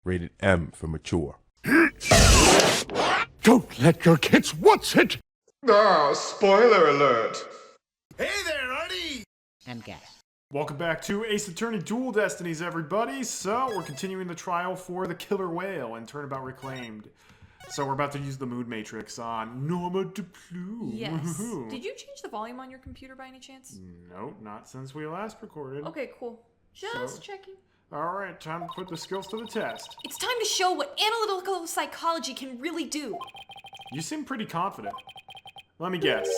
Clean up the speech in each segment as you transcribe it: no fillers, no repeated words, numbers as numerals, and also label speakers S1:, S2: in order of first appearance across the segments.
S1: Rated M for mature.
S2: Don't let your kids watch it!
S3: Ah, spoiler alert.
S4: Hey there, Artie!
S5: And gas.
S6: Welcome back to Ace Attorney Dual Destinies, everybody. So, we're continuing the trial for the killer whale and Turnabout Reclaimed. So, we're about to use the mood matrix on Norma DePlume.
S7: Yes. Did you change the volume on your computer by any chance?
S6: Nope, not since we last recorded.
S7: Okay, cool. Just checking.
S6: Alright, time to put the skills to the test.
S7: It's time to show what analytical psychology can really do.
S6: You seem pretty confident. Let me guess.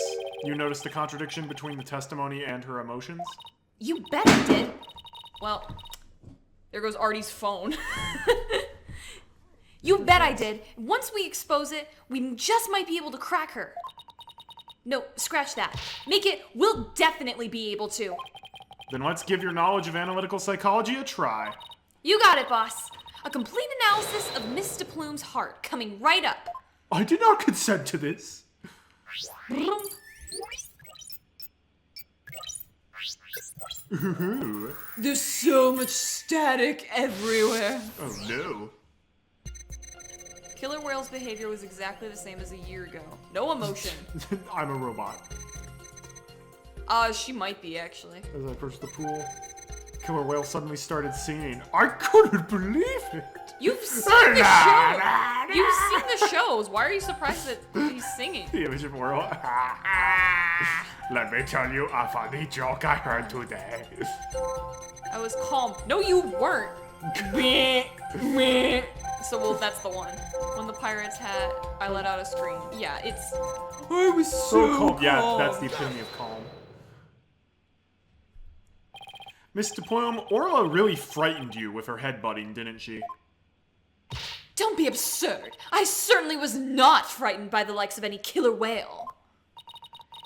S6: You noticed the contradiction between the testimony and her emotions?
S7: You bet I did. Well, there goes Artie's phone. You bet I did. Once we expose it, we just might be able to crack her. No, scratch that. Make it, we'll definitely be able to.
S6: Then let's give your knowledge of analytical psychology a try.
S7: You got it, boss. A complete analysis of Miss DePlume's heart coming right up.
S6: I did not consent to this. Ooh.
S7: There's so much static everywhere.
S6: Oh no.
S7: Killer Whale's behavior was exactly the same as a year ago. No emotion.
S6: I'm a robot.
S7: She might be, actually.
S6: As I approached the pool, Killer Whale suddenly started singing. I couldn't believe it!
S7: You've seen the show! You've seen the shows! Why are you surprised that he's singing?
S6: The image of World. Let me tell you a funny joke I heard today.
S7: I was calm. No, you weren't! So, well, that's the one. When the pirate's hat, I let out a scream. Yeah, it's... I was so calm.
S6: Yeah, that's the epitome of calm. Miss DePlume, Orla really frightened you with her headbutting, didn't she?
S7: Don't be absurd. I certainly was not frightened by the likes of any killer whale.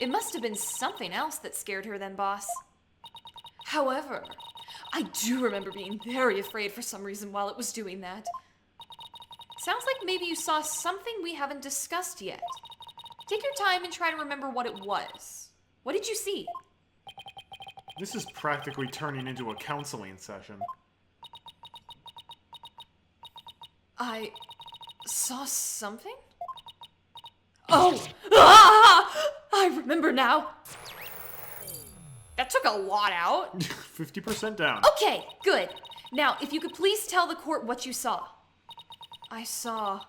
S7: It must have been something else that scared her then, boss. However, I do remember being very afraid for some reason while it was doing that. Sounds like maybe you saw something we haven't discussed yet. Take your time and try to remember what it was. What did you see?
S6: This is practically turning into a counseling session.
S7: I saw something? Oh! Ah! I remember now. That took a lot out.
S6: 50% down.
S7: Okay, good. Now, if you could please tell the court what you saw. I saw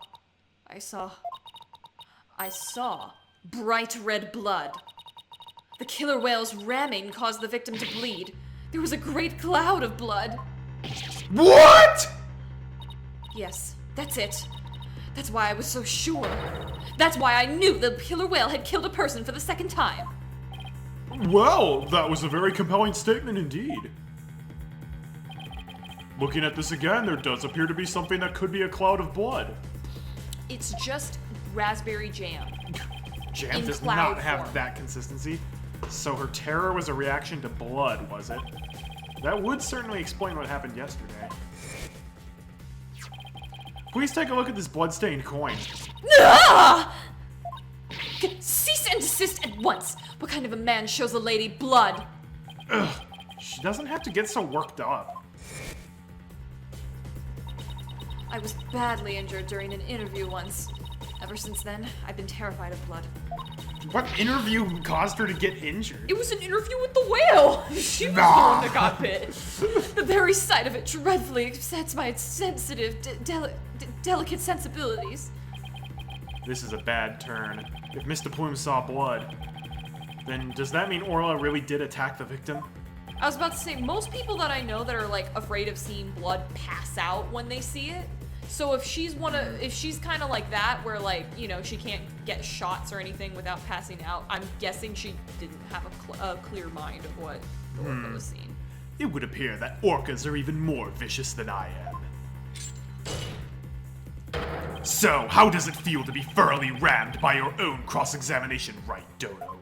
S7: bright red blood. The killer whale's ramming caused the victim to bleed. There was a great cloud of blood.
S6: What?!
S7: Yes, that's it. That's why I was so sure. That's why I knew the killer whale had killed a person for the second time.
S6: Well, that was a very compelling statement indeed. Looking at this again, there does appear to be something that could be a cloud of blood.
S7: It's just raspberry jam.
S6: Jam
S7: In
S6: does
S7: cloud
S6: not have
S7: form.
S6: that consistency. So her terror was a reaction to blood, was it? That would certainly explain what happened yesterday. Please take a look at this blood-stained coin.
S7: Ah! Cease and desist at once! What kind of a man shows a lady blood?
S6: Ugh, she doesn't have to get so worked up.
S7: I was badly injured during an interview once. Ever since then, I've been terrified of blood.
S6: What interview caused her to get injured?
S7: It was an interview with the whale! She was the one that got bit. The very sight of it dreadfully upsets my sensitive, delicate sensibilities.
S6: This is a bad turn. If Miss DePlume saw blood, then does that mean Orla really did attack the victim?
S7: I was about to say, most people that I know that are like afraid of seeing blood pass out when they see it. So if she's kind of like that, where like, you know, she can't get shots or anything without passing out, I'm guessing she didn't have a clear mind of what the orca was seeing.
S6: It would appear that orcas are even more vicious than I am. So, how does it feel to be thoroughly rammed by your own cross-examination right, Dodo?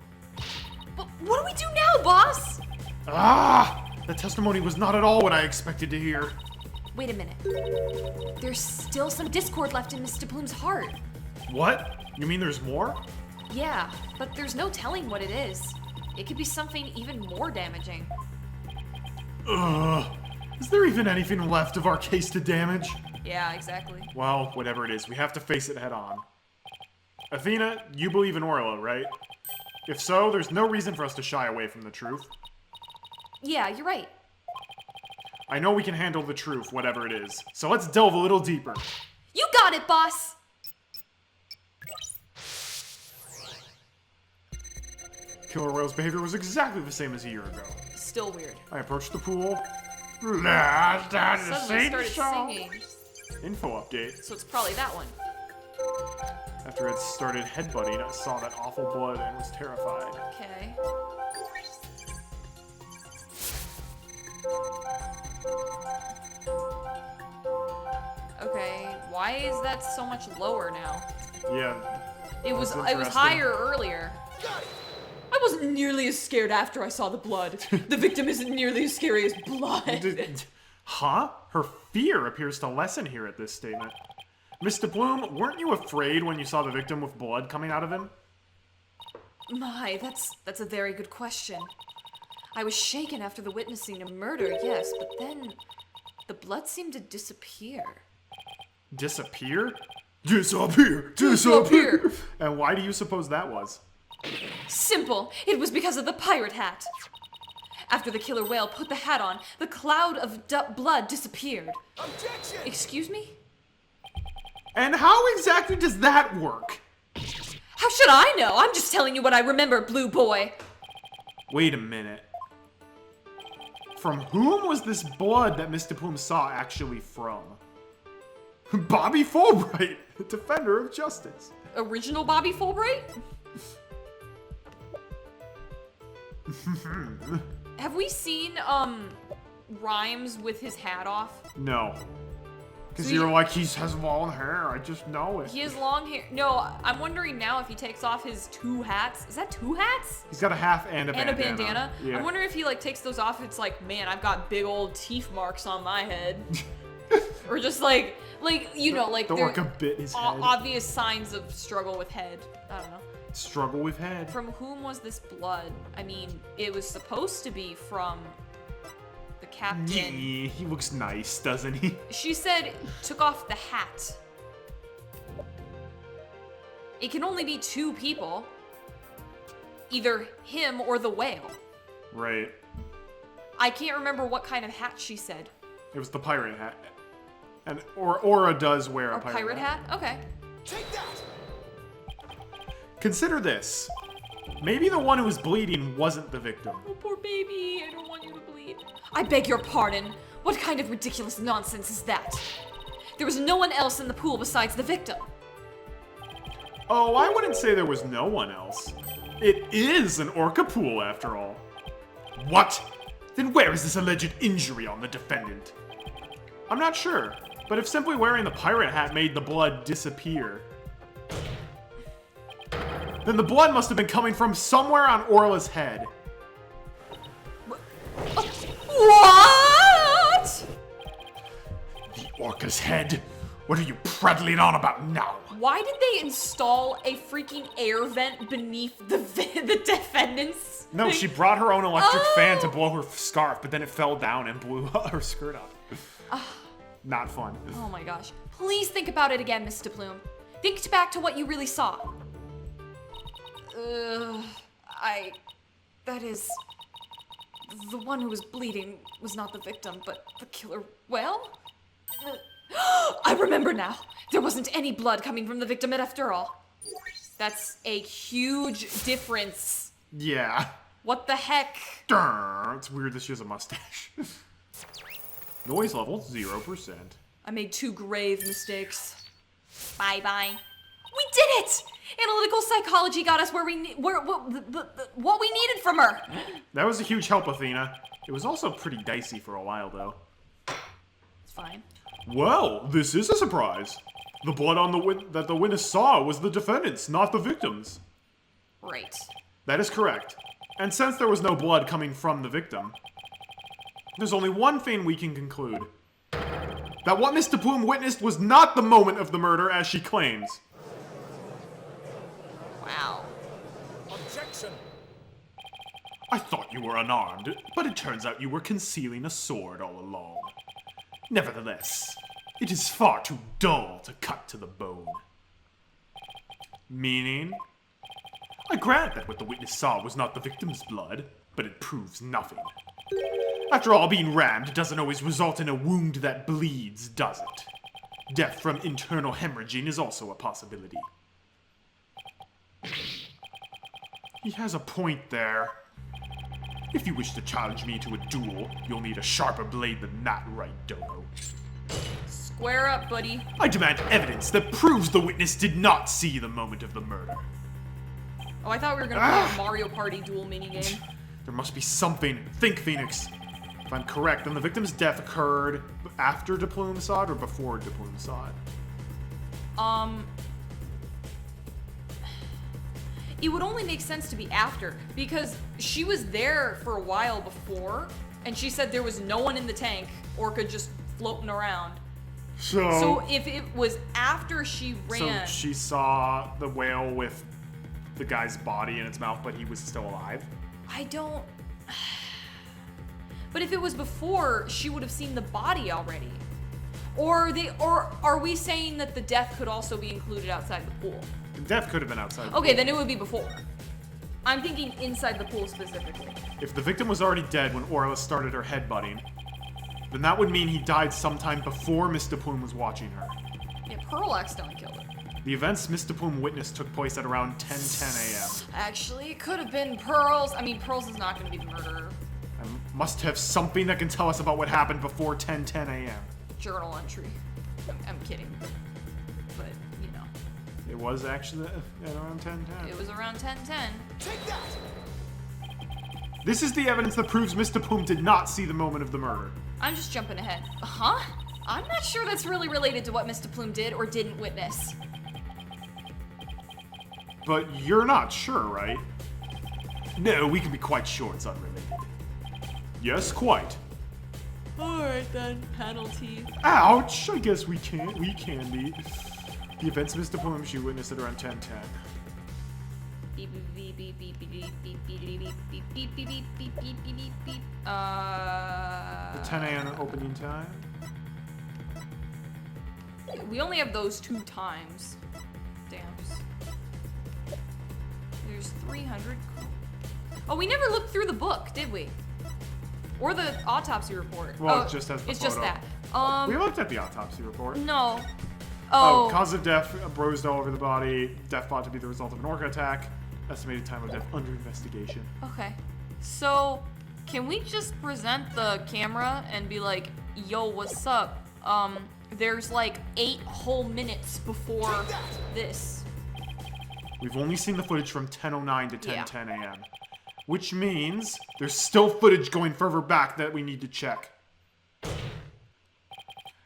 S7: But what do we do now, boss?
S6: Ah! The testimony was not at all what I expected to hear.
S7: Wait a minute. There's still some discord left in Miss DePlume's heart.
S6: What? You mean there's more?
S7: Yeah, but there's no telling what it is. It could be something even more damaging.
S6: Ugh. Is there even anything left of our case to damage?
S7: Yeah, exactly.
S6: Well, whatever it is, we have to face it head on. Athena, you believe in Orla, right? If so, there's no reason for us to shy away from the truth.
S7: Yeah, you're right.
S6: I know we can handle the truth, whatever it is. So let's delve a little deeper.
S7: You got it, boss!
S6: Killer Whale's behavior was exactly the same as a year ago.
S7: Still weird.
S6: I approached the pool.
S7: Suddenly started singing.
S6: Info update.
S7: So it's probably that one.
S6: After it started headbutting, I saw that awful blood and was terrified.
S7: Okay. Okay, why is that so much lower now?
S6: Yeah.
S7: It was
S6: interesting.
S7: higher earlier. I wasn't nearly as scared after I saw the blood. The victim isn't nearly as scary as blood.
S6: Huh? Her fear appears to lessen here at this statement. Mr. Bloom, weren't you afraid when you saw the victim with blood coming out of him?
S7: My, that's a very good question. I was shaken after the witnessing a murder, yes, but then the blood seemed to disappear.
S6: Disappear? Disappear! Disappear! And why do you suppose that was?
S7: Simple. It was because of the pirate hat. After the killer whale put the hat on, the cloud of blood disappeared.
S4: Objection!
S7: Excuse me?
S6: And how exactly does that work?
S7: How should I know? I'm just telling you what I remember, Blue Boy.
S6: Wait a minute. From whom was this blood that Mr. Plume saw actually from? Bobby Fulbright, the defender of justice.
S7: Original Bobby Fulbright? Have we seen, Rhymes with his hat off?
S6: No. Because
S7: So
S6: you're
S7: he-
S6: like, he has long hair, I just know it.
S7: He has long hair. No, I'm wondering now if he takes off his two hats. Is that two hats?
S6: He's got a half and a
S7: And a
S6: bandana.
S7: bandana?
S6: Yeah.
S7: I'm wondering if he, like, takes those off. It's like, man, I've got big old teeth marks on my head. Or just like, you know, like,
S6: The
S7: there-
S6: orca bit his head.
S7: obvious signs of struggle with head. I don't know.
S6: Struggle with head.
S7: From whom was this blood? I mean, it was supposed to be from the captain.
S6: Yeah, he looks nice, doesn't he?
S7: She said took off the hat. It can only be two people. Either him or the whale.
S6: Right.
S7: I can't remember what kind of hat she said.
S6: It was the pirate hat. And Aura does wear
S7: A
S6: a
S7: pirate hat? Okay.
S4: Take that!
S6: Consider this. Maybe the one who was bleeding wasn't the victim.
S7: Oh, poor baby. I don't want you to bleed. I beg your pardon. What kind of ridiculous nonsense is that? There was no one else in the pool besides the victim.
S6: Oh, I wouldn't say there was no one else. It is an orca pool, after all. What? Then where is this alleged injury on the defendant? I'm not sure, but if simply wearing the pirate hat made the blood disappear, then the blood must have been coming from somewhere on Orla's head.
S7: What?
S6: The orca's head? What are you prattling on about now?
S7: Why did they install a freaking air vent beneath the defendants?
S6: No, she brought her own electric fan to blow her scarf, but then it fell down and blew her skirt up. Not fun.
S7: Oh my gosh. Please think about it again, Mr. Plume. Think back to what you really saw. That is... The one who was bleeding was not the victim, but the killer whale? I remember now. There wasn't any blood coming from the victim after all. That's a huge difference.
S6: Yeah.
S7: What the heck?
S6: Durr, it's weird that she has a mustache. Noise level 0%.
S7: I made two grave mistakes. Bye-bye. We did it! Analytical psychology got us what we needed from her.
S6: That was a huge help, Athena. It was also pretty dicey for a while, though.
S7: It's fine.
S6: Well, this is a surprise. The blood on that the witness saw was the defendant's, not the victim's.
S7: Right.
S6: That is correct. And since there was no blood coming from the victim, there's only one thing we can conclude. That what Mr. Plume witnessed was not the moment of the murder as she claims.
S7: Wow.
S4: Objection!
S6: I thought you were unarmed, but it turns out you were concealing a sword all along. Nevertheless, It is far too dull to cut to the bone. Meaning? I grant that what the witness saw was not the victim's blood, but it proves nothing. After all, being rammed doesn't always result in a wound that bleeds, does it? Death from internal hemorrhaging is also a possibility. He has a point there. If you wish to challenge me to a duel, you'll need a sharper blade than that, right, Dono?
S7: Square up, buddy.
S6: I demand evidence that proves the witness did not see the moment of the murder.
S7: Oh, I thought we were gonna play a Mario Party duel minigame.
S6: There must be something. Think, Phoenix. If I'm correct, then the victim's death occurred after DePlume saw it or before DePlume saw it?
S7: It would only make sense to be after, because she was there for a while before, and she said there was no one in the tank, Orca just floating around. So if it was after she ran...
S6: So she saw the whale with the guy's body in its mouth, but he was still alive?
S7: I don't... But if it was before, she would have seen the body already. Or are we saying that the death could also be included outside the pool?
S6: The death could have been outside the
S7: Okay,
S6: pool.
S7: then it would be before. I'm thinking inside the pool specifically.
S6: If the victim was already dead when Orla started her headbutting, then that would mean he died sometime before Miss DePlume was watching her.
S7: Yeah, Pearl accidentally killed her.
S6: The events Miss DePlume witnessed took place at around 10:10 a.m.
S7: Actually, it could have been Pearl's. I mean, Pearl's is not going to be the murderer.
S6: I must have something that can tell us about what happened before 10:10 a.m.
S7: Journal entry. I'm kidding. But, you know.
S6: It was actually at around 10:10.
S7: It was around 10:10.
S4: Take that!
S6: This is the evidence that proves Miss DePlume did not see the moment of the murder.
S7: I'm just jumping ahead. Huh? I'm not sure that's really related to what Miss DePlume did or didn't witness.
S6: But you're not sure, right? No, we can be quite sure it's unrelated. Yes, quite.
S7: Alright then, penalty.
S6: Ouch! I guess we can be. The events Miss DePlume, she witnessed at around 10:10.
S7: Beep beep beep beep beep beep beep beep beep beep beep beep beep beep beep beep beep beep.
S6: The 10 a.m. opening time.
S7: We only have those 2 times. Damn. There's 300. Oh, we never looked through the book, did we? Or the autopsy report.
S6: Well,
S7: oh,
S6: it just has the
S7: It's just
S6: photo.
S7: that.
S6: We looked at the autopsy report.
S7: No.
S6: Oh,
S7: Oh.
S6: cause of death, bruised all over the body. Death thought to be the result of an orca attack. Estimated time of death under investigation.
S7: Okay. So, can we just present the camera and be like, yo, what's up? There's like 8 whole minutes before this.
S6: We've only seen the footage from 10:09 to
S7: Yeah.
S6: 10:10 a.m. Which means there's still footage going further back that we need to check.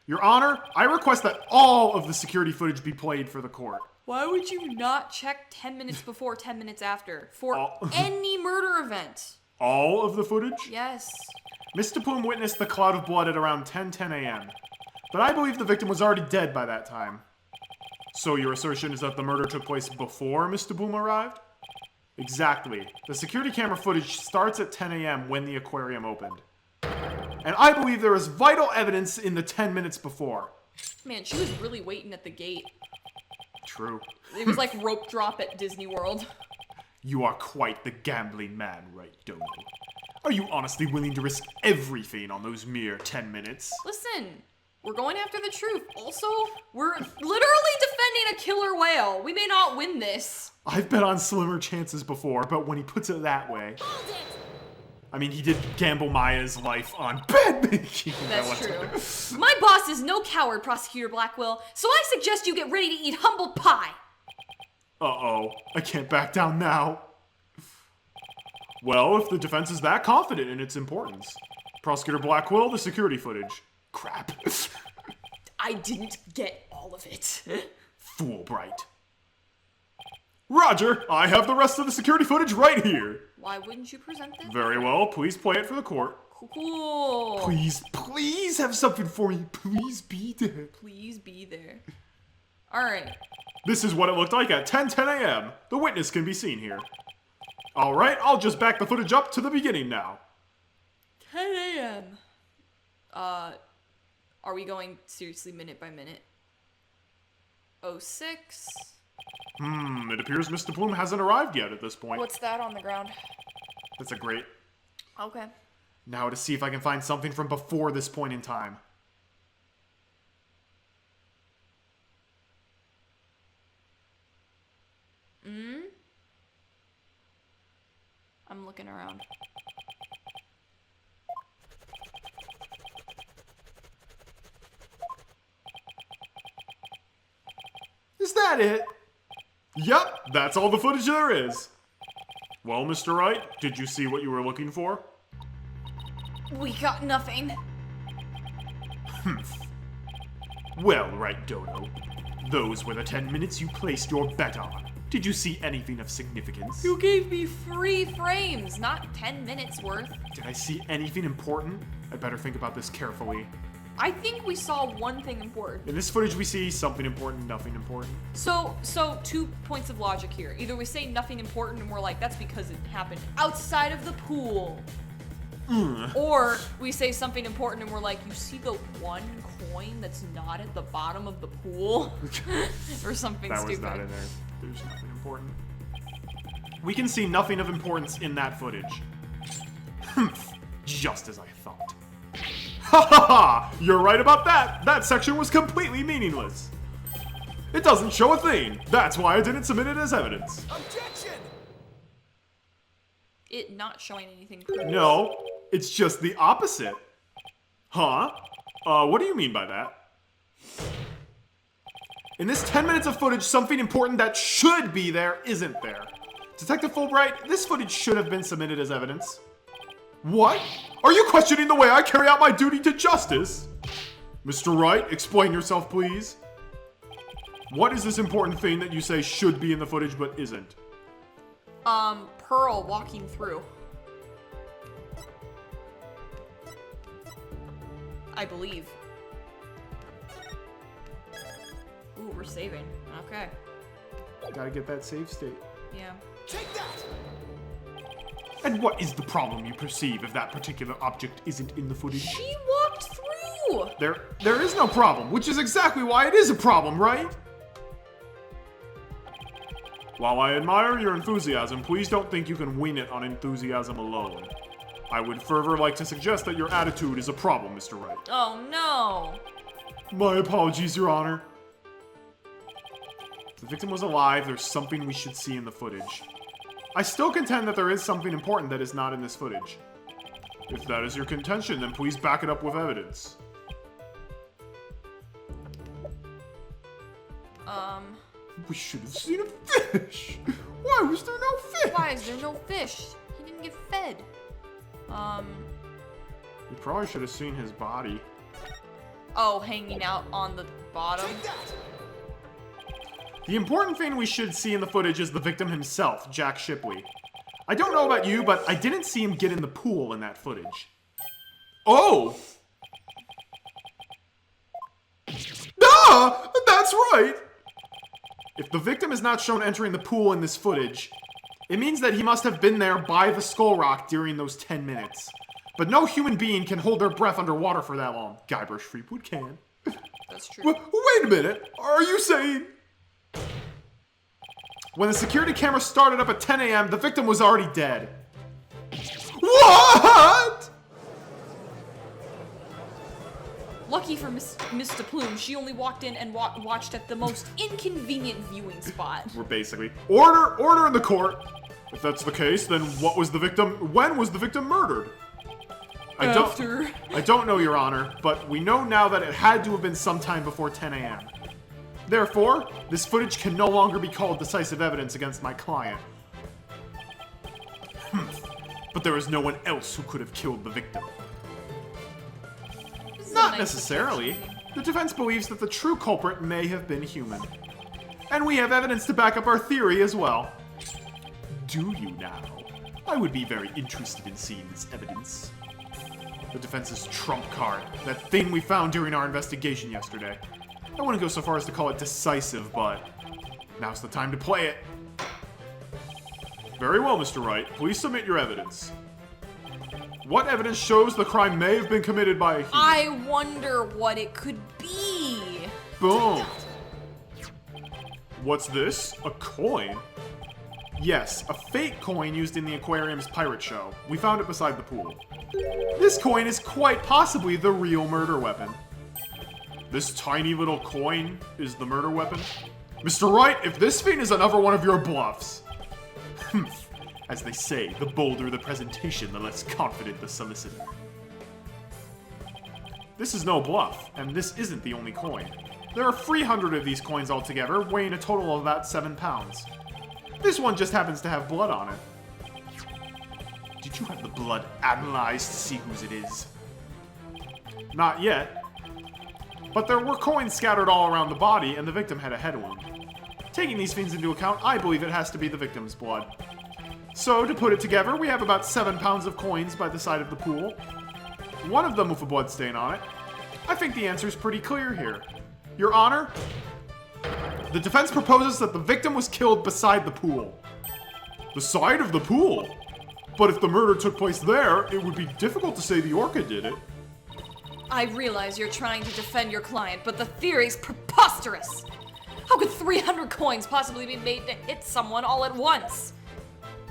S6: Your Honor, I request that all of the security footage be played for the court.
S7: Why would you not check 10 minutes before, 10 minutes after? For
S6: Oh.
S7: any murder event.
S6: All of the footage?
S7: Yes.
S6: Miss DePlume witnessed the cloud of blood at around 10:10 a.m. But I believe the victim was already dead by that time. So your assertion is that the murder took place before Miss DePlume arrived? Exactly. The security camera footage starts at 10 a.m. when the aquarium opened. And I believe there is vital evidence in the 10 minutes before.
S7: Man, she was really waiting at the gate.
S6: True.
S7: It was like rope drop at Disney World.
S6: You are quite the gambling man, right, Dono? Are you honestly willing to risk everything on those mere 10 minutes?
S7: Listen, we're going after the truth. Also, we're literally defending a killer whale. We may not win this.
S6: I've bet on slimmer chances before, but when he puts it that way... I mean, he did gamble Maya's life on bed making.
S7: That's true. My boss is no coward, Prosecutor Blackwell, so I suggest you get ready to eat humble pie.
S6: Uh-oh. I can't back down now. Well, if the defense is that confident in its importance. Prosecutor Blackwell, the security footage. Crap.
S7: I didn't get all of it.
S6: Foolbright. Roger, I have the rest of the security footage right here.
S7: Why wouldn't you present this?
S6: Very well, please play it for the court.
S7: Cool.
S6: Please have something for me. Please be there.
S7: Please be there. Alright.
S6: This is what it looked like at 10:10 a.m. The witness can be seen here. Alright, I'll just back the footage up to the beginning now.
S7: 10 a.m. Are we going seriously minute by minute? 06.
S6: It appears Mr. Plume hasn't arrived yet at this point.
S7: What's that on the ground?
S6: That's a great.
S7: Okay.
S6: Now to see if I can find something from before this point in time.
S7: I'm looking around.
S6: Is that it? Yep, that's all the footage there is. Well, Mr. Wright, did you see what you were looking for?
S7: We got nothing.
S6: Well, right, Dodo. Those were the 10 minutes you placed your bet on. Did you see anything of significance?
S7: You gave me free frames, not 10 minutes worth.
S6: Did I see anything important? I'd better think about this carefully.
S7: I think we saw one thing important.
S6: In this footage, we see something important, nothing important.
S7: So 2 points of logic here. Either we say nothing important and we're like, that's because it happened outside of the pool. Or we say something important and we're like, you see the one coin that's not at the bottom of the pool? Or something
S6: That
S7: stupid.
S6: was not in there. There's nothing important. We can see nothing of importance in that footage. Just as I thought. Ha ha ha! You're right about that! That section was completely meaningless. It doesn't show a thing. That's why I didn't submit it as evidence.
S4: Objection!
S7: It not showing anything proves.
S6: No, it's just the opposite. Huh? What do you mean by that? In this 10 minutes of footage, something important that should be there isn't there. Detective Fulbright, this footage should have been submitted as evidence. What? Are you questioning the way I carry out my duty to justice? Mr. Wright, explain yourself, please. What is this important thing that you say should be in the footage but isn't?
S7: Pearl walking through. I believe. Ooh, we're saving. Okay.
S6: Gotta get that save state.
S7: Yeah.
S4: Take that!
S6: And what is the problem you perceive if that particular object isn't in the footage?
S7: She walked through!
S6: There is no problem, which is exactly why it is a problem, right? While I admire your enthusiasm, please don't think you can win it on enthusiasm alone. I would further like to suggest that your attitude is a problem, Mr. Wright.
S7: Oh no!
S6: My apologies, Your Honor. If the victim was alive, there's something we should see in the footage. I still contend that there is something important that is not in this footage. If that is your contention, then please back it up with evidence. We should have seen a fish! Why was there no fish?
S7: Why is there no fish? He didn't get fed.
S6: We probably should have seen his body.
S7: Oh, hanging out on the bottom.
S4: Take that!
S6: The important thing we should see in the footage is the victim himself, Jack Shipley. I don't know about you, but I didn't see him get in the pool in that footage. Oh! Ah! That's right! If the victim is not shown entering the pool in this footage, it means that he must have been there by the skull rock during those 10 minutes. But no human being can hold their breath underwater for that long. Guybrush Threepwood can.
S7: That's true.
S6: Wait a minute! Are you saying... When the security camera started up at 10 a.m., the victim was already dead. What?!
S7: Lucky for Mr. Plume, she only walked in and watched at the most inconvenient viewing spot.
S6: We're basically... Order in the court! If that's the case, then when was the victim murdered? I don't know, Your Honor, but we know now that it had to have been sometime before 10 a.m. Therefore, this footage can no longer be called decisive evidence against my client. But there is no one else who could have killed the victim. Not necessarily. The defense believes that the true culprit may have been human. And we have evidence to back up our theory as well. Do you now? I would be very interested in seeing this evidence. The defense's trump card, that thing we found during our investigation yesterday. I wouldn't go so far as to call it decisive, but now's the time to play it. Very well, Mr. Wright. Please submit your evidence. What evidence shows the crime may have been committed by a human?
S7: I wonder what it could be.
S6: Boom. What's this? A coin? Yes, a fake coin used in the aquarium's pirate show. We found it beside the pool. This coin is quite possibly the real murder weapon. This tiny little coin is the murder weapon? Mr. Wright, if this fiend is another one of your bluffs. As they say, the bolder the presentation, the less confident the solicitor. This is no bluff, and this isn't the only coin. There are 300 of these coins altogether, weighing a total of about 7 pounds. This one just happens to have blood on it. Did you have the blood analyzed to see whose it is? Not yet. But there were coins scattered all around the body, and the victim had a head wound. Taking these fiends into account, I believe it has to be the victim's blood. So, to put it together, we have about 7 pounds of coins by the side of the pool. One of them with a blood stain on it. I think the answer is pretty clear here. Your Honor, the defense proposes that the victim was killed beside the pool. The side of the pool? But if the murder took place there, it would be difficult to say the orca did it.
S7: I realize you're trying to defend your client, but the theory's preposterous. How could 300 coins possibly be made to hit someone all at once?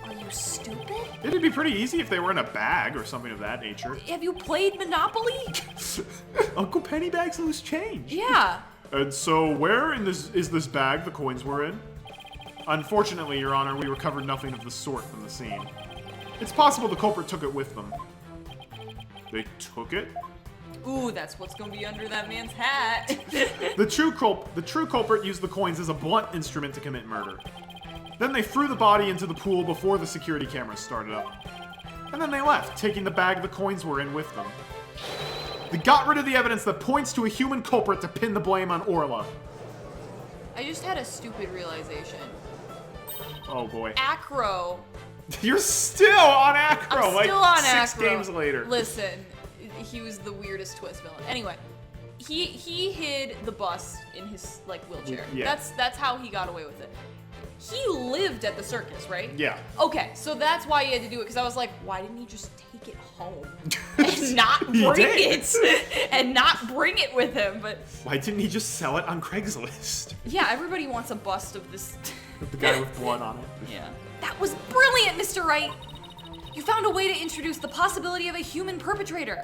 S7: Are you stupid?
S6: It'd be pretty easy if they were in a bag or something of that nature.
S7: Have you played Monopoly?
S6: Uncle Pennybags loose change.
S7: Yeah.
S6: And so where in this is this bag the coins were in? Unfortunately, Your Honor, we recovered nothing of the sort from the scene. It's possible the culprit took it with them. They took it?
S7: Ooh, that's what's gonna be under that man's hat.
S6: The true culprit used the coins as a blunt instrument to commit murder. Then they threw the body into the pool before the security cameras started up. And then they left, taking the bag the coins were in with them. They got rid of the evidence that points to a human culprit to pin the blame on Orla.
S7: I just had a stupid realization.
S6: Oh boy.
S7: Acro.
S6: You're still on Acro,
S7: I'm
S6: like
S7: still on
S6: 6
S7: Acro.
S6: games later.
S7: Listen, he was the weirdest twist villain. Anyway, he hid the bus in his like wheelchair.
S6: Yeah.
S7: That's how he got away with it. He lived at the circus, right?
S6: Yeah.
S7: Okay, so that's why he had to do it, because I was like, why didn't he just take it home and not
S6: He
S7: bring
S6: did.
S7: it and not bring it with him? But
S6: Why didn't he just sell it on Craigslist?
S7: yeah, everybody wants a bust of this.
S6: The guy with blood on it.
S7: Yeah. That was brilliant, Mr. Wright! You found a way to introduce the possibility of a human perpetrator.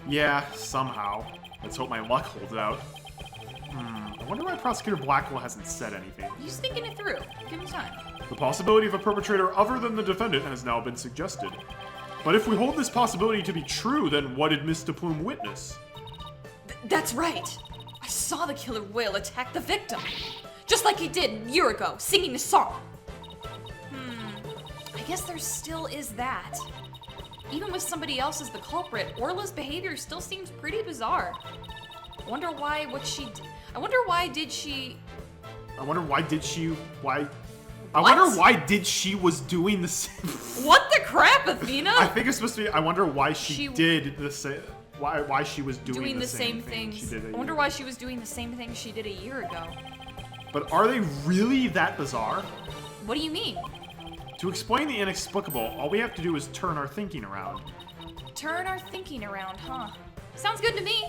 S6: Yeah, somehow. Let's hope my luck holds out. I wonder why Prosecutor Blackwell hasn't said anything.
S7: He's thinking it through. Give him time.
S6: The possibility of a perpetrator other than the defendant has now been suggested. But if we hold this possibility to be true, then what did Miss DePlume witness?
S7: That's right. I saw the killer whale attack the victim. Just like he did a year ago, singing a song. I guess there still is that. Even with somebody else as the culprit, Orla's behavior still seems pretty bizarre. I wonder why did she
S6: was doing the same.
S7: What the crap, Athena?
S6: I think it's supposed to be, I wonder why she
S7: She-
S6: did the same, why she was
S7: doing the same
S6: thing
S7: things.
S6: she did.
S7: I wonder why she was doing the same thing she did a year ago.
S6: But are they really that bizarre?
S7: What do you mean?
S6: To explain the inexplicable, all we have to do is turn our thinking around.
S7: Turn our thinking around, huh? Sounds good to me.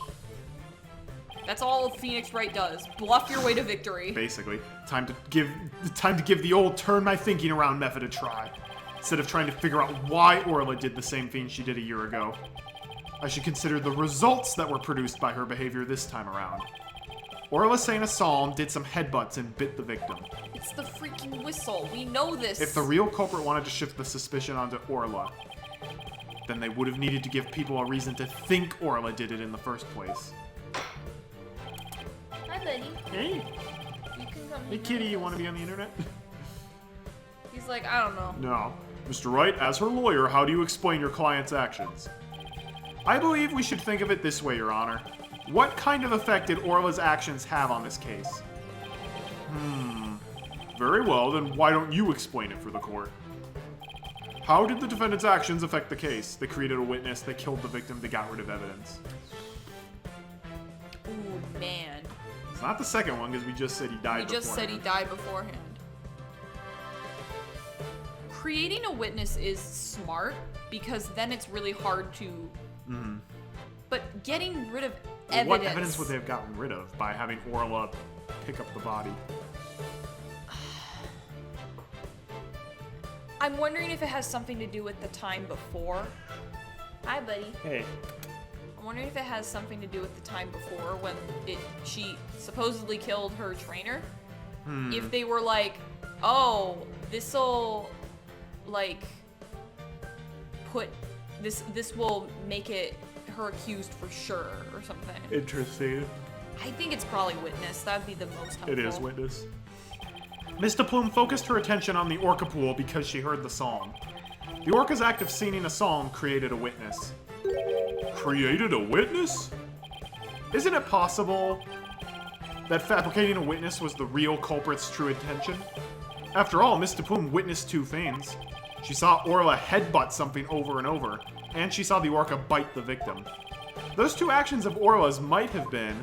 S7: That's all Phoenix Wright does. Bluff your way to victory.
S6: Basically, time to give the old turn my thinking around method a try. Instead of trying to figure out why Orla did the same thing she did a year ago, I should consider the results that were produced by her behavior this time around. Orla sang a psalm, did some headbutts, and bit the victim.
S7: It's the freaking whistle. We know this.
S6: If the real culprit wanted to shift the suspicion onto Orla, then they would have needed to give people a reason to think Orla did it in the first place.
S7: Hi, buddy.
S6: Hey,
S7: You can come
S6: hey kitty, you want to be on the internet?
S7: He's like, I don't know.
S6: No. Mr. Wright, as her lawyer, how do you explain your client's actions? I believe we should think of it this way, Your Honor. What kind of effect did Orla's actions have on this case? Very well, then why don't you explain it for the court? How did the defendant's actions affect the case? They created a witness, they killed the victim, they got rid of evidence.
S7: Ooh, man.
S6: It's not the second one, because we just said he died
S7: We just said he
S6: beforehand.
S7: died beforehand. creating a witness is smart because then it's really hard to. But getting rid of evidence.
S6: What evidence would they have gotten rid of by having Orla pick up the body?
S7: I'm wondering if it has something to do with the time before. Hi, buddy.
S6: Hey.
S7: I'm wondering if it has something to do with the time before when she supposedly killed her trainer. If they were like, oh, this'll like put this will make it her accused for sure or something.
S6: Interesting.
S7: I think it's probably witness. That'd be the most helpful.
S6: It is witness. Mr. Plume focused her attention on the orca pool because she heard the song. The orca's act of singing a song created a witness. Created a witness? Isn't it possible that fabricating a witness was the real culprit's true intention? After all, Mr. Plume witnessed two things. She saw Orla headbutt something over and over, and she saw the orca bite the victim. Those two actions of Orla's might have been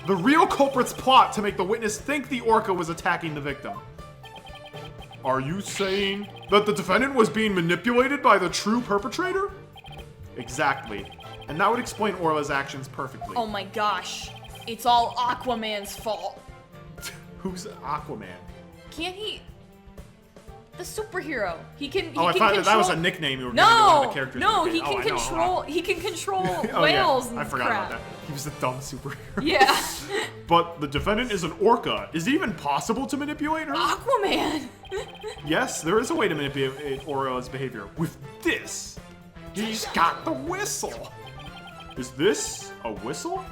S6: the real culprit's plot to make the witness think the orca was attacking the victim. Are you saying that the defendant was being manipulated by the true perpetrator? Exactly. And that would explain Orla's actions perfectly.
S7: Oh my gosh. It's all Aquaman's fault.
S6: Who's Aquaman?
S7: Can't he? The superhero. He can.
S6: I
S7: can
S6: thought
S7: control...
S6: that was a nickname you were giving to one of the characters.
S7: He can control. He can control
S6: Oh,
S7: whales
S6: yeah.
S7: and
S6: I forgot
S7: crap.
S6: about that. He was a dumb superhero.
S7: Yeah.
S6: But the defendant is an orca. Is it even possible to manipulate her?
S7: Aquaman.
S6: Yes, there is a way to manipulate Orla's behavior. With this, he's got the whistle. Is this a whistle?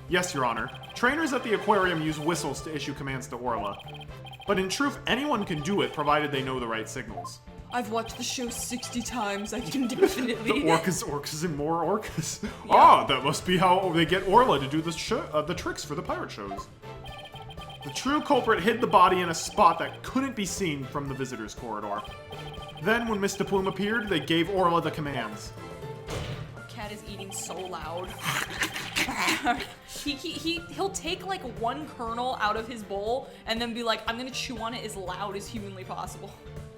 S6: Yes, Your Honor. Trainers at the aquarium use whistles to issue commands to Orla. But in truth, anyone can do it, provided they know the right signals.
S7: I've watched the show 60 times. I can definitely.
S6: The orcas, and more orcas. Yeah. Ah, that must be how they get Orla to do the tricks for the pirate shows. The true culprit hid the body in a spot that couldn't be seen from the visitor's corridor. Then, when Mr. Plume appeared, they gave Orla the commands.
S7: Our cat is eating so loud. He'll take like one kernel out of his bowl and then be like, I'm gonna chew on it as loud as humanly possible.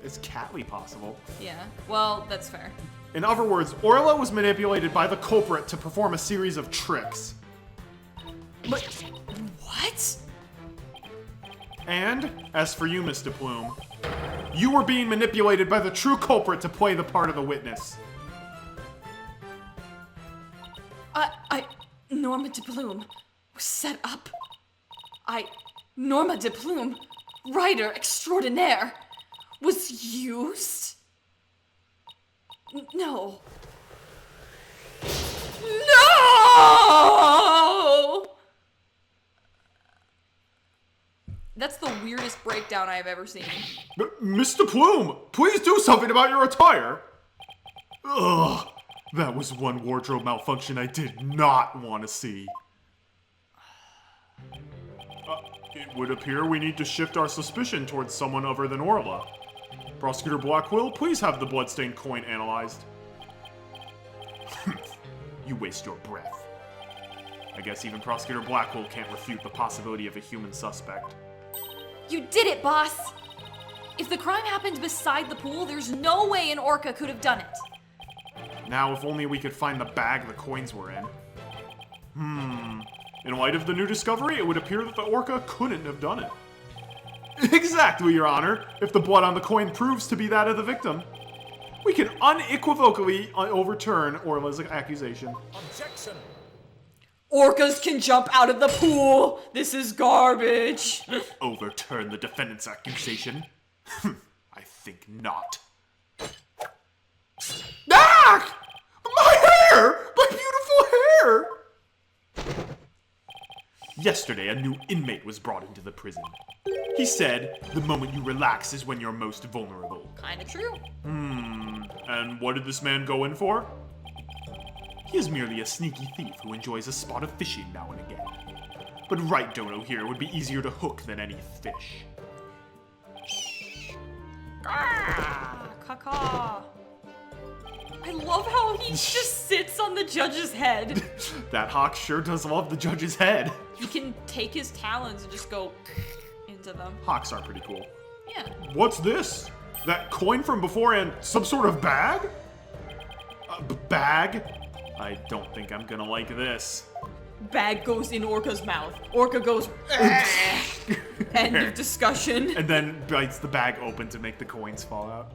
S6: It's catly possible.
S7: Yeah, well, that's fair.
S6: In other words, Orla was manipulated by the culprit to perform a series of tricks.
S7: But what?
S6: And, as for you, Mr. Plume, you were being manipulated by the true culprit to play the part of the witness.
S7: Norma de Plume was set up. Norma de Plume, writer extraordinaire, was used? No. No! That's the weirdest breakdown I have ever seen.
S6: Mr. Plume, please do something about your attire. Ugh, that was one wardrobe malfunction I did not want to see. It would appear we need to shift our suspicion towards someone other than Orla. Prosecutor Blackwell, please have the bloodstained coin analyzed. You waste your breath. I guess even Prosecutor Blackwell can't refute the possibility of a human suspect.
S7: You did it, boss! If the crime happened beside the pool, there's no way an orca could have done it.
S6: Now, if only we could find the bag the coins were in. In light of the new discovery, it would appear that the orca couldn't have done it. Exactly, Your Honor. If the blood on the coin proves to be that of the victim, we can unequivocally overturn Orla's accusation.
S4: Objection.
S7: Orcas can jump out of the pool! This is garbage!
S6: Overturn the defendant's accusation? I think not. Ah! My hair! My beautiful hair! Yesterday, a new inmate was brought into the prison. He said, the moment you relax is when you're most vulnerable.
S7: Kinda true.
S6: And what did this man go in for? He is merely a sneaky thief who enjoys a spot of fishing now and again. But right dono here would be easier to hook than any fish.
S7: Caca. I love how he just sits on the judge's head.
S6: That hawk sure does love the judge's head.
S7: He can take his talons and just go into them.
S6: Hawks are pretty cool.
S7: Yeah.
S6: What's this? That coin from before and some sort of bag? Bag? I don't think I'm gonna like this.
S7: Bag goes in Orca's mouth. Orca goes, end of discussion.
S6: And then bites the bag open to make the coins fall out.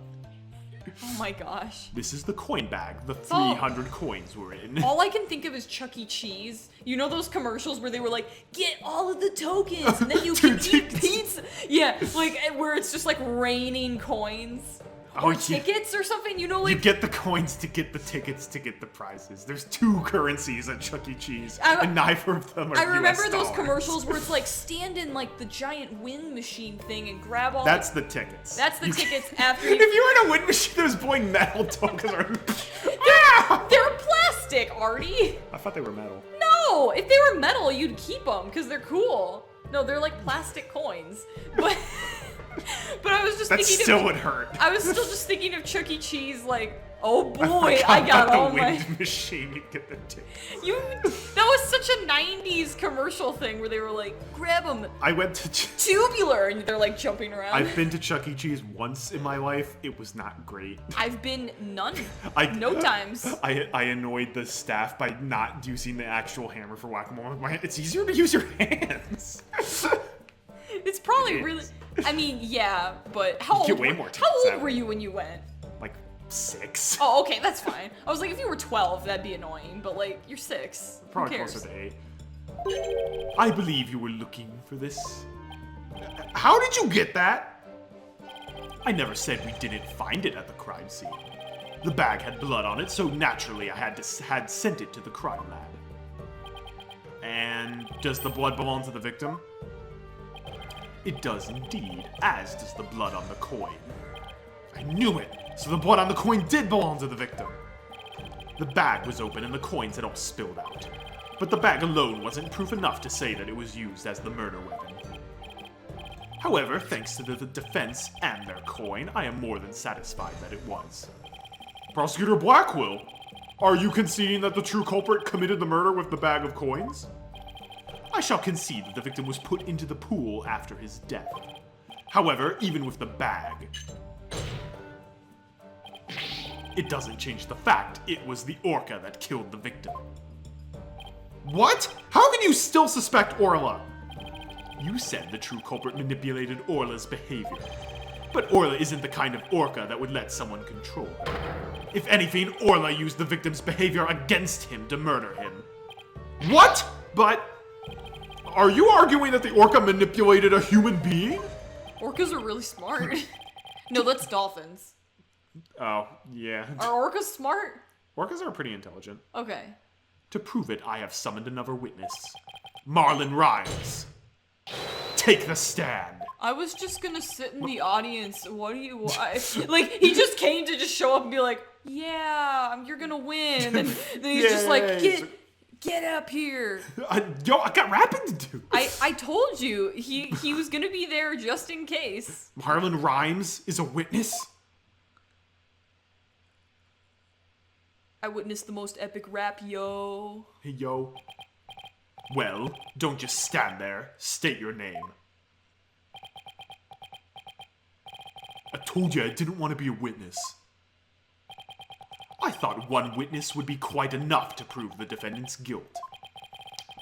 S7: Oh my gosh.
S6: This is the coin bag the 300 coins were in.
S7: All I can think of is Chuck E. Cheese. You know those commercials where they were like, get all of the tokens and then you can eat pizza? Yeah, like where it's just like raining coins. Or tickets or something, you know, like...
S6: You get the coins to get the tickets to get the prizes. There's 2 currencies at Chuck E. Cheese, and neither of them are
S7: I remember
S6: US
S7: those
S6: dollars.
S7: commercials where it's like, stand in like the giant wind machine thing and grab all
S6: That's the tickets.
S7: That's the tickets after you...
S6: If you were in a wind machine that was blowing metal tokens around...
S7: They're plastic, Artie!
S6: I thought they were metal.
S7: No! If they were metal, you'd keep them, because they're cool. No, they're like plastic coins. But I was just
S6: that
S7: thinking
S6: still would hurt.
S7: I was still just thinking of Chuck E. Cheese, like, oh boy, I got all
S6: the
S7: my...
S6: wind machine to get the tickets.
S7: That was such a 90s commercial thing where they were like, grab them.
S6: I went to...
S7: Tubular, and they're like jumping around.
S6: I've been to Chuck E. Cheese once in my life. It was not great.
S7: I've been none.
S6: No
S7: times.
S6: I annoyed the staff by not using the actual hammer for whack-a-mole. It's easier to use your hands.
S7: It's probably really... I mean, yeah, but how old were you when you went?
S6: Like 6.
S7: Oh, okay, that's fine. I was like, if you were 12, that'd be annoying, but like, you're 6.
S6: Probably closer to 8. I believe you were looking for this. How did you get that? I never said we didn't find it at the crime scene. The bag had blood on it, so naturally I had sent it to the crime lab. And does the blood belong to the victim? It does indeed, as does the blood on the coin. I knew it! So the blood on the coin did belong to the victim. The bag was open and the coins had all spilled out. But the bag alone wasn't proof enough to say that it was used as the murder weapon. However, thanks to the defense and their coin, I am more than satisfied that it was. Prosecutor Blackwell, are you conceding that the true culprit committed the murder with the bag of coins? I shall concede that the victim was put into the pool after his death. However, even with the bag, it doesn't change the fact it was the Orca that killed the victim. What? How can you still suspect Orla? You said the true culprit manipulated Orla's behavior. But Orla isn't the kind of Orca that would let someone control her. If anything, Orla used the victim's behavior against him to murder him. What? But... are you arguing that the Orca manipulated a human being?
S7: Orcas are really smart. No, that's dolphins.
S6: Oh, yeah.
S7: Are orcas smart?
S6: Orcas are pretty intelligent.
S7: Okay.
S6: To prove it, I have summoned another witness. Marlon Rhymes. Take the stand.
S7: I was just gonna sit in the audience. What do you want? Like, he just came to just show up and be like, yeah, you're gonna win. And then he's just like, get up here.
S6: I got rapping to do.
S7: I told you, he was gonna be there just in case.
S6: Marlon Rhymes is a witness?
S7: I witnessed the most epic rap, yo.
S6: Hey, yo. Well, don't just stand there. State your name. I told you I didn't want to be a witness. I thought one witness would be quite enough to prove the defendant's guilt.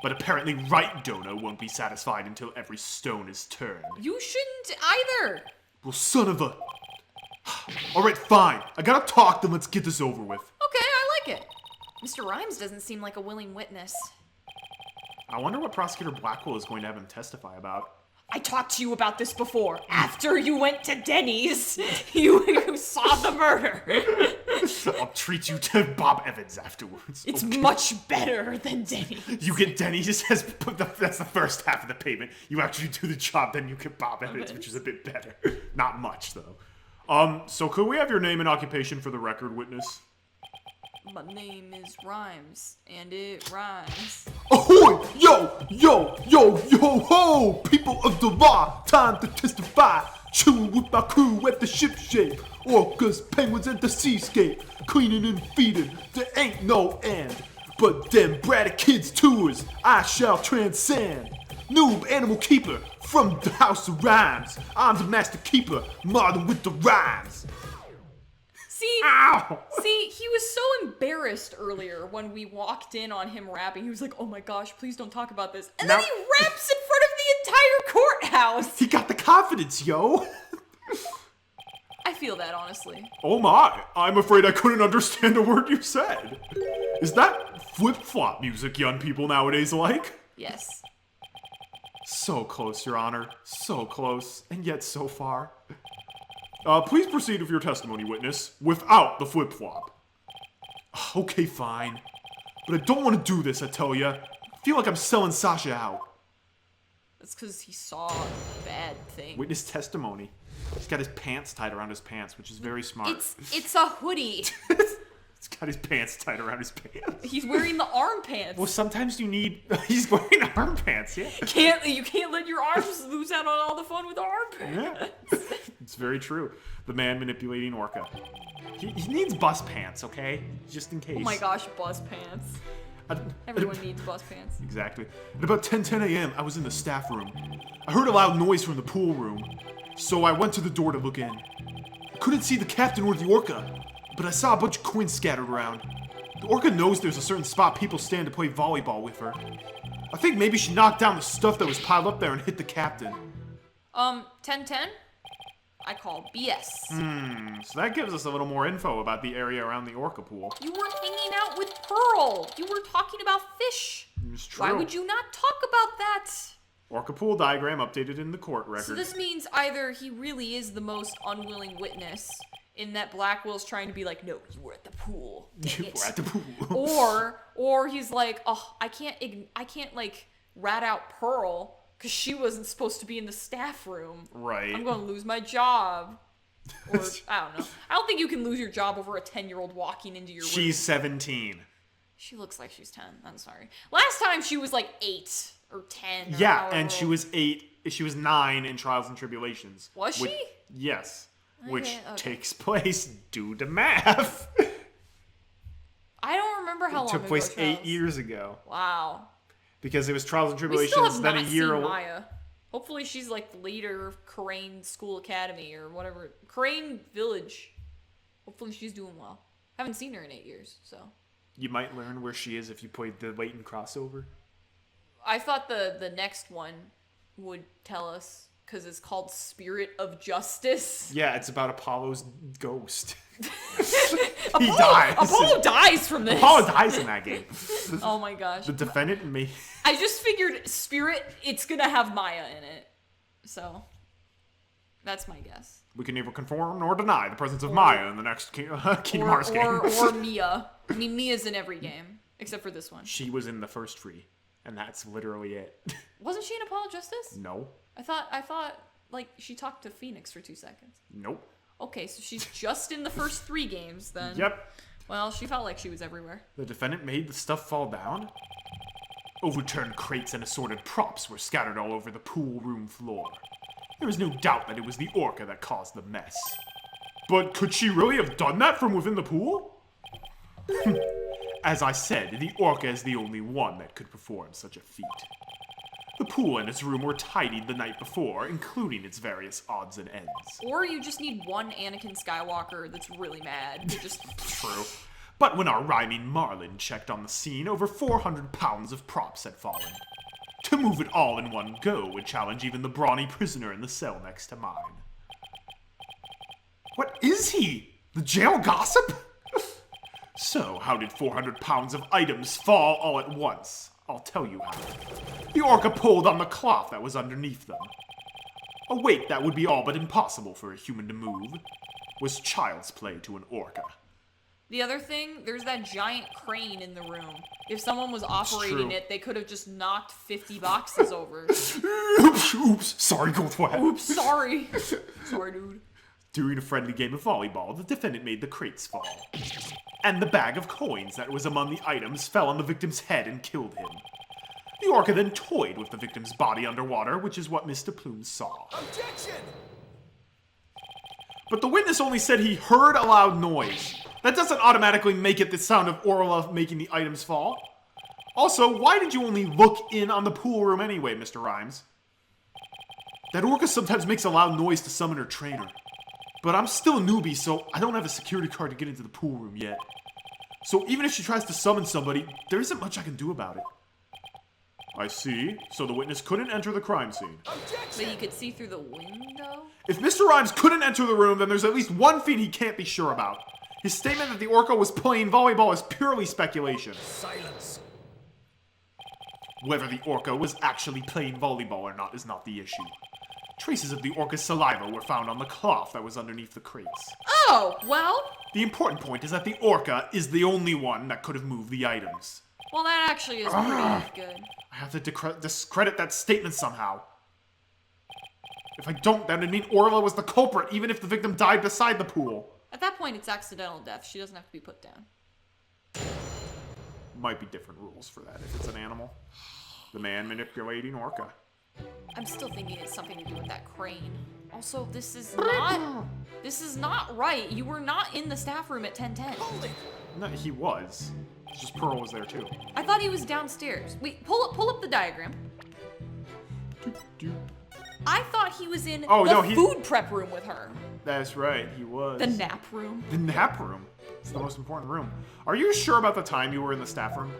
S6: But apparently Right Dono won't be satisfied until every stone is turned.
S7: You shouldn't either.
S6: Well, son of a... Alright, fine. I gotta talk, then let's get this over with.
S7: Okay, I like it. Mr. Rhymes doesn't seem like a willing witness.
S6: I wonder what Prosecutor Blackwell is going to have him testify about.
S7: I talked to you about this before. After you went to Denny's, you saw the murder.
S6: I'll treat you to Bob Evans afterwards.
S7: It's much better than Denny's.
S6: You get Denny's as that's the first half of the payment. You actually do the job, then you get Bob Evans, which is a bit better. Not much though. So could we have your name and occupation for the record, witness?
S7: My name is Rhymes, and it rhymes.
S2: Ahoy! Yo! Yo! Yo! Yo! Ho! People of the law, time to testify. Chilling with my crew at the ship shape. Orcas, penguins, and the seascape. Cleaning and feeding, there ain't no end. But them bratty kids' tours, I shall transcend. Noob animal keeper from the house of rhymes. I'm the master keeper, Marlin with the rhymes.
S7: See,
S2: Ow!
S7: see, he was so embarrassed earlier when we walked in on him rapping. He was like, "Oh my gosh, please don't talk about this." And
S2: Now-
S7: then he raps in front of the entire courthouse.
S2: He got the confidence, yo.
S7: I feel that, honestly.
S6: Oh my, I'm afraid I couldn't understand a word you said. Is that flip-flop music young people nowadays like?
S7: Yes.
S6: So close, Your Honor. So close, and yet so far. Please proceed with your testimony, witness, without the flip-flop.
S2: Okay, fine. But I don't want to do this, I tell ya. I feel like I'm selling Sasha out.
S7: That's because he saw a bad thing.
S6: Witness testimony. He's got his pants tied around his pants, which is very smart.
S7: It's a hoodie.
S6: He's got his pants tied around his pants.
S7: He's wearing the arm pants.
S6: Well, sometimes you need... He's wearing arm pants, yeah.
S7: You can't let your arms lose out on all the fun with the arm pants.
S6: Yeah. It's very true. The man manipulating Orca. He needs bus pants, okay? Just in case.
S7: Oh my gosh, bus pants. Everyone needs bus pants.
S2: Exactly. At about 10 a.m., I was in the staff room. I heard a loud noise from the pool room, so I went to the door to look in. I couldn't see the captain or the Orca, but I saw a bunch of coins scattered around. The Orca knows there's a certain spot people stand to play volleyball with her. I think maybe she knocked down the stuff that was piled up there and hit the captain.
S7: 10-10? I call BS.
S6: So that gives us a little more info about the area around the Orca pool.
S7: You were hanging out with Pearl. You were talking about fish.
S6: It's true.
S7: Why would you not talk about that?
S6: Orca pool diagram updated in the court record.
S7: So this means either he really is the most unwilling witness in that Blackwell's trying to be like, no, you were at the pool. Dang
S6: You
S7: it."
S6: were at the pool.
S7: or he's like, oh, I can't like rat out Pearl because she wasn't supposed to be in the staff room.
S6: Right.
S7: I'm going to lose my job. Or, I don't know. I don't think you can lose your job over a 10-year-old walking into your room.
S6: She's 17.
S7: She looks like she's 10. I'm sorry. Last time she was like 8 or 10. Or
S6: Yeah,
S7: however
S6: and she
S7: old.
S6: was 8. She was 9 in Trials and Tribulations.
S7: Was
S6: Which-
S7: she?
S6: Yes. Which
S7: Okay.
S6: takes place due to math.
S7: I don't remember how long
S6: Took
S7: ago
S6: place
S7: it
S6: 8
S7: was.
S6: years ago.
S7: Wow.
S6: Because it was Trials and
S7: We still
S6: Tribulations,
S7: have
S6: then
S7: not
S6: a year
S7: seen
S6: away.
S7: Maya. Hopefully she's like later Crane School Academy or whatever. Crane Village. Hopefully she's doing well. Haven't seen her in 8 years, so.
S6: You might learn where she is if you played the Leighton crossover.
S7: I thought the next one would tell us because it's called Spirit of Justice.
S6: Yeah, it's about Apollo's ghost.
S7: Apollo,
S6: dies.
S7: Apollo dies from this.
S6: Apollo dies in that game.
S7: Oh my gosh.
S6: The defendant may...
S7: I just figured Spirit, it's gonna have Maya in it. So, that's my guess.
S6: We can neither confirm nor deny the presence of Maya in the next Kingdom Hearts game.
S7: Or Mia. I mean, Mia's in every game, except for this one.
S6: She was in the first 3, and that's literally it.
S7: Wasn't she in Apollo Justice?
S6: No.
S7: I thought, like, she talked to Phoenix for 2 seconds.
S6: Nope.
S7: Okay, so she's just in the first 3 games, then.
S6: Yep.
S7: Well, she felt like she was everywhere.
S6: The defendant made the stuff fall down. Overturned crates and assorted props were scattered all over the pool room floor. There was no doubt that it was the Orca that caused the mess. But could she really have done that from within the pool? As I said, the Orca is the only one that could perform such a feat. The pool and its room were tidied the night before, including its various odds and ends.
S7: Or you just need one Anakin Skywalker that's really mad to just...
S6: True. But when our rhyming Marlin checked on the scene, over 400 pounds of props had fallen. To move it all in one go would challenge even the brawny prisoner in the cell next to mine. What is he? The jail gossip? So, how did 400 pounds of items fall all at once? I'll tell you how. The Orca pulled on the cloth that was underneath them. A weight that would be all but impossible for a human to move was child's play to an Orca.
S7: The other thing, there's that giant crane in the room. If someone was operating
S6: true.
S7: it, they could have just knocked 50 boxes over.
S6: Oops, sorry, Goldwet.
S7: Oops, sorry. Sorry, dude.
S6: During a friendly game of volleyball, the defendant made the crates fall. And the bag of coins that was among the items fell on the victim's head and killed him. The Orca then toyed with the victim's body underwater, which is what Mr. Plume saw.
S4: Objection!
S6: But the witness only said he heard a loud noise. That doesn't automatically make it the sound of Orla making the items fall. Also, why did you only look in on the pool room anyway, Mr. Rhymes? That orca sometimes makes a loud noise to summon her trainer. But I'm still a newbie, so I don't have a security card to get into the pool room yet. So even if she tries to summon somebody, there isn't much I can do about it. I see. So the witness couldn't enter the crime scene.
S7: But you could see through the window?
S6: If Mr. Rhymes couldn't enter the room, then there's at least one feat he can't be sure about. His statement that the orca was playing volleyball is purely speculation.
S4: Silence.
S6: Whether the orca was actually playing volleyball or not is not the issue. Traces of the orca's saliva were found on the cloth that was underneath the crates.
S7: Oh, well.
S6: The important point is that the orca is the only one that could have moved the items.
S7: Well, that actually is pretty good.
S6: I have to discredit that statement somehow. If I don't, that would mean Orla was the culprit, even if the victim died beside the pool.
S7: At that point, it's accidental death. She doesn't have to be put down.
S6: Might be different rules for that if it's an animal. The man manipulating orca.
S7: I'm still thinking it's something to do with that crane. Also, this is not right. You were not in the staff room at 10:10.
S4: Hold it.
S6: No, he was. It's just Pearl was there too.
S7: I thought he was downstairs. Wait, pull up the diagram. I thought he was in the food prep room with her.
S6: That's right, he was.
S7: The nap room.
S6: The nap room. It's the most important room. Are you sure about the time you were in the staff room?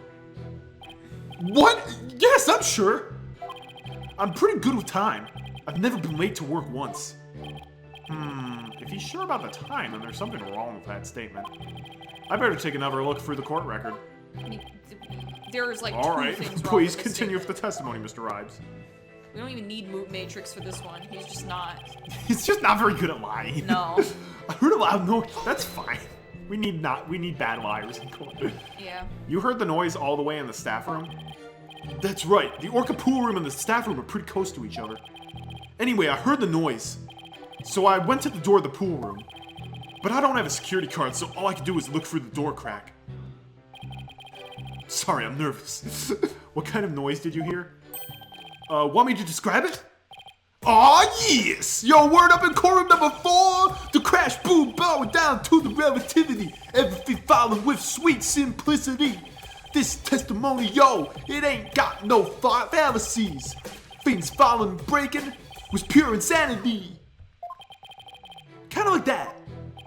S6: What? Yes, I'm sure. I'm pretty good with time. I've never been late to work once. If he's sure about the time, then there's something wrong with that statement. I better take another look through the court record.
S7: I mean, there's like
S6: All
S7: two
S6: right,
S7: things wrong
S6: please
S7: with this
S6: continue with
S7: statement.
S6: the testimony, Mr. Ribes.
S7: We don't even need Moot Matrix for this one. He's just not.
S6: He's just not very good at lying.
S7: No.
S6: I heard a loud noise. That's fine. We need bad liars in court.
S7: Yeah.
S6: You heard the noise all the way in the staff room? That's right. The orca pool room and the staff room are pretty close to each other. Anyway, I heard the noise. So I went to the door of the pool room. But I don't have a security card, so all I can do is look through the door crack. Sorry, I'm nervous. What kind of noise did you hear? Want me to describe it? Aw, yes! Yo, word up in courtroom number 4! The crash, boom, bow down to the relativity. Everything followed with sweet simplicity. This testimony, yo, it ain't got no fallacies. Things following breaking was pure insanity. Kinda like that.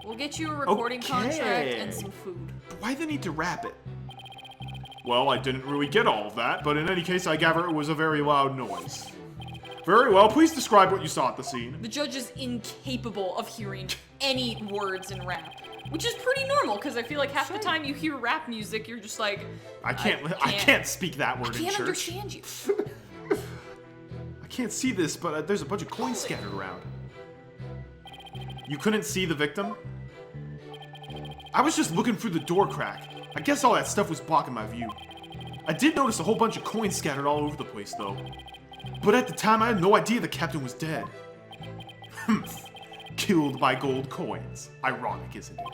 S7: We'll get you a recording contract
S6: Okay.
S7: and some food.
S6: But why the need to wrap it? Well, I didn't really get all of that, but in any case, I gather it was a very loud noise. Very well, please describe what you saw at the scene.
S7: The judge is incapable of hearing any words in rap, which is pretty normal because I feel like half the time you hear rap music, you're just like,
S6: I can't speak that word
S7: I
S6: in
S7: can't
S6: church.
S7: understand you.
S6: I can't see this, but there's a bunch of coins scattered around. You couldn't see the victim? I was just looking through the door crack. I guess all that stuff was blocking my view. I did notice a whole bunch of coins scattered all over the place, though. But at the time, I had no idea the captain was dead. Killed by gold coins. Ironic, isn't it?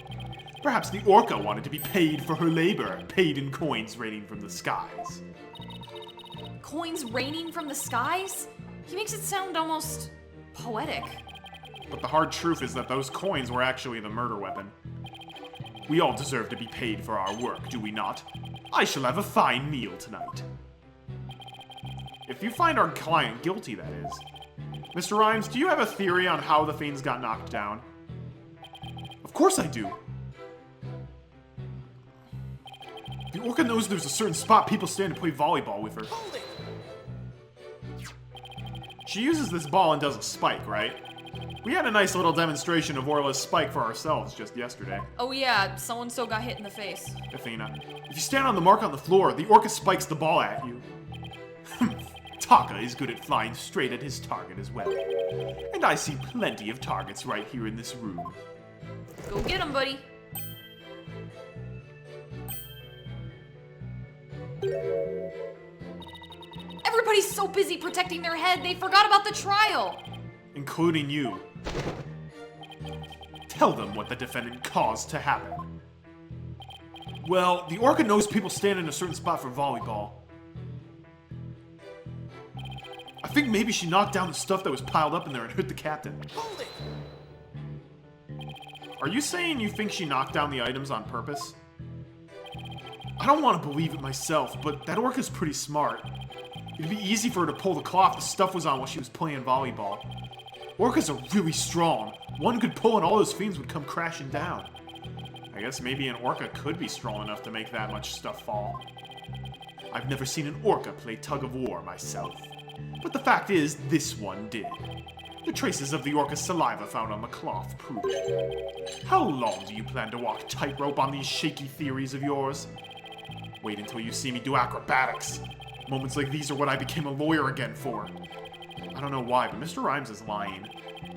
S6: Perhaps the orca wanted to be paid for her labor, paid in coins raining from the skies.
S7: Coins raining from the skies? He makes it sound almost poetic.
S6: But the hard truth is that those coins were actually the murder weapon. We all deserve to be paid for our work, do we not? I shall have a fine meal tonight. If you find our client guilty, that is. Mr. Rhymes, do you have a theory on how the fiends got knocked down? Of course I do. The orca knows there's a certain spot people stand to play volleyball with her.
S4: Hold it.
S6: She uses this ball and does a spike, right? We had a nice little demonstration of Orla's spike for ourselves just yesterday.
S7: Oh yeah, so-and-so got hit in the face.
S6: Athena, if you stand on the mark on the floor, the orca spikes the ball at you. Taka is good at flying straight at his target as well. And I see plenty of targets right here in this room.
S7: Go get him, buddy. Everybody's so busy protecting their head, they forgot about the trial.
S6: Including you. Tell them what the defendant caused to happen. Well, the orca knows people stand in a certain spot for volleyball. I think maybe she knocked down the stuff that was piled up in there and hurt the captain.
S4: Hold it.
S6: Are you saying you think she knocked down the items on purpose? I don't want to believe it myself, but that orca's pretty smart. It'd be easy for her to pull the cloth the stuff was on while she was playing volleyball. Orcas are really strong. One could pull and all those fiends would come crashing down. I guess maybe an orca could be strong enough to make that much stuff fall. I've never seen an orca play tug of war myself. But the fact is, this one did. The traces of the orca's saliva found on the cloth prove it. How long do you plan to walk tightrope on these shaky theories of yours? Wait until you see me do acrobatics. Moments like these are what I became a lawyer again for. I don't know why, but Mr. Rhymes is lying.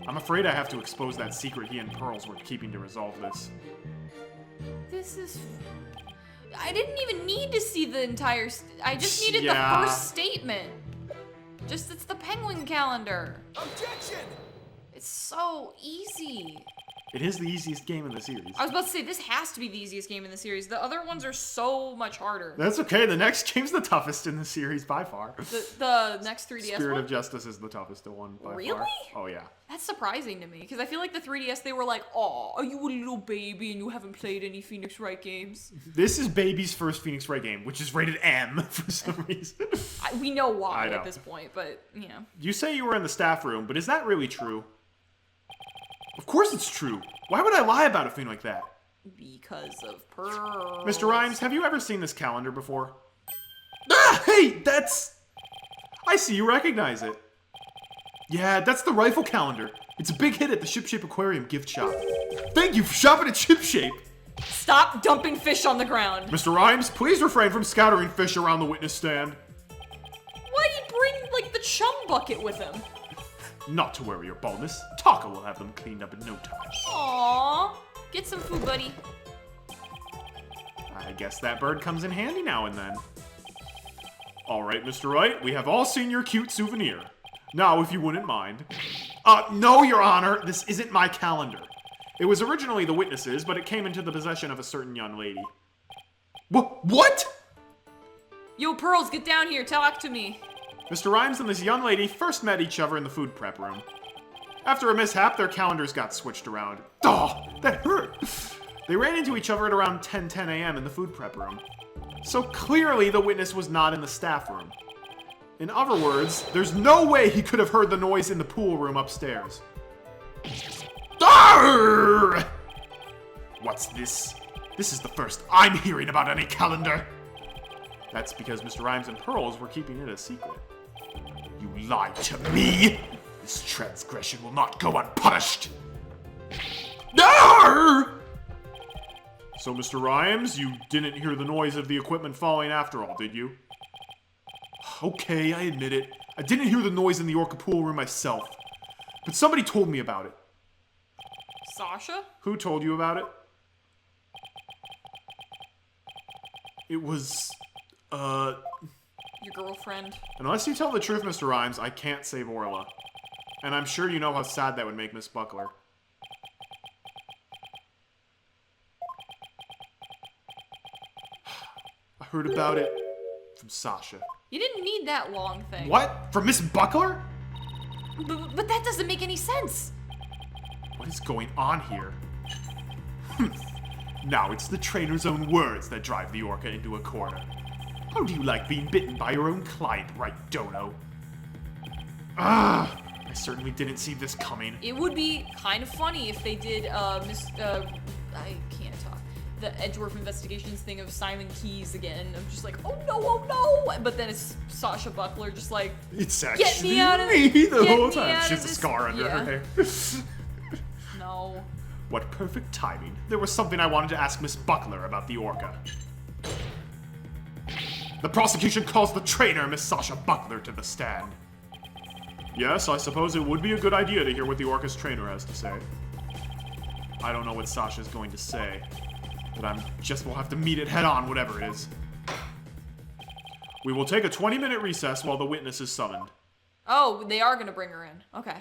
S6: I'm afraid I have to expose that secret he and Pearls were keeping to resolve this.
S7: This is... I didn't even need to see the entire... I just needed
S6: Yeah.
S7: the first statement. Just, it's the penguin calendar.
S4: Objection!
S7: It's so easy.
S6: It is the easiest game in the series.
S7: I was about to say, this has to be the easiest game in the series. The other ones are so much harder.
S6: That's okay, the next game's the toughest in the series by far.
S7: The next 3DS
S6: Spirit
S7: one?
S6: of Justice is the toughest one by far.
S7: Really?
S6: Oh yeah.
S7: That's surprising to me, because I feel like the 3DS, they were like, "Aw, are you a little baby and you haven't played any Phoenix Wright games?"
S6: This is Baby's first Phoenix Wright game, which is rated M for some reason.
S7: We know why
S6: I know.
S7: at this point, but, you know.
S6: You say you were in the staff room, but is that really true? Of course it's true. Why would I lie about a thing like that?
S7: Because of Pearl.
S6: Mr. Rhymes, have you ever seen this calendar before? Ah, hey, that's... I see you recognize it. Yeah, that's the rifle calendar. It's a big hit at the Shipshape Aquarium gift shop. Thank you for shopping at Shipshape.
S7: Stop dumping fish on the ground.
S6: Mr. Rhymes, please refrain from scattering fish around the witness stand.
S7: Why'd he bring, like, the chum bucket with him?
S6: Not to worry your baldness. Taka will have them cleaned up in no time.
S7: Aww. Get some food, buddy.
S6: I guess that bird comes in handy now and then. Alright, Mr. Wright, we have all seen your cute souvenir. Now, if you wouldn't mind. No, Your Honor, this isn't my calendar. It was originally the witness's, but it came into the possession of a certain young lady. What?
S7: Yo, Pearls, get down here. Talk to me.
S6: Mr. Rhymes and this young lady first met each other in the food prep room. After a mishap, their calendars got switched around. Oh, that hurt! They ran into each other at around 10 a.m. in the food prep room. So clearly the witness was not in the staff room. In other words, there's no way he could have heard the noise in the pool room upstairs. Arrgh! What's this? This is the first I'm hearing about any calendar. That's because Mr. Rhymes and Pearls were keeping it a secret. You lied to me! This transgression will not go unpunished! Arrgh! So, Mr. Rhymes, you didn't hear the noise of the equipment falling after all, did you? Okay, I admit it. I didn't hear the noise in the Orca pool room myself. But somebody told me about it.
S7: Sasha?
S6: Who told you about it? It was,
S7: Your girlfriend?
S6: Unless you tell the truth, Mr. Rhymes, I can't save Orla. And I'm sure you know how sad that would make Miss Buckler. I heard about it from Sasha.
S7: You didn't need that long thing.
S6: What? From Miss Buckler?
S7: But that doesn't make any sense.
S6: What is going on here? Now it's the trainer's own words that drive the Orca into a corner. How do you like being bitten by your own client, right, Dono? Ah, I certainly didn't see this coming.
S7: It would be kind of funny if they did, I can't talk. The Edgeworth Investigations thing of Simon Keys again. I'm just like, oh no! But then it's Sasha Buckler just like,
S6: It's
S7: Get
S6: actually
S7: me out of-
S6: me the
S7: get
S6: whole
S7: me
S6: time.
S7: out
S6: She
S7: of
S6: has a
S7: this-
S6: scar under
S7: yeah.
S6: her hair.
S7: no.
S6: What perfect timing. There was something I wanted to ask Miss Buckler about the Orca. The prosecution calls the trainer, Miss Sasha Buckler, to the stand. Yes, I suppose it would be a good idea to hear what the Orca's trainer has to say. I don't know what Sasha's going to say, but we'll have to meet it head on, whatever it is. We will take a 20-minute recess while the witness is summoned.
S7: Oh, they are gonna bring her in. Okay.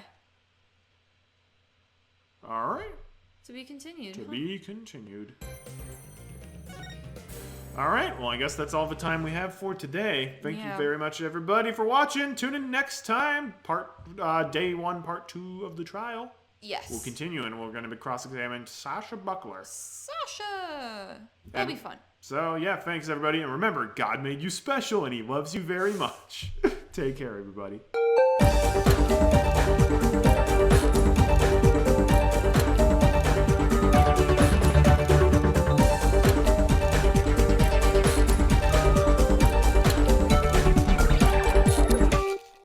S6: All right.
S7: To be continued.
S6: To
S7: huh?
S6: be continued. All right, well, I guess that's all the time we have for today. Thank you
S7: Yeah.
S6: very much, everybody, for watching. Tune in next time, day 1, part 2 of the trial.
S7: Yes.
S6: We'll continue, and we're going to be cross-examining Sasha Buckler.
S7: Sasha! That'll be fun.
S6: So, yeah, thanks everybody. And remember, God made you special and he loves you very much. Take care, everybody.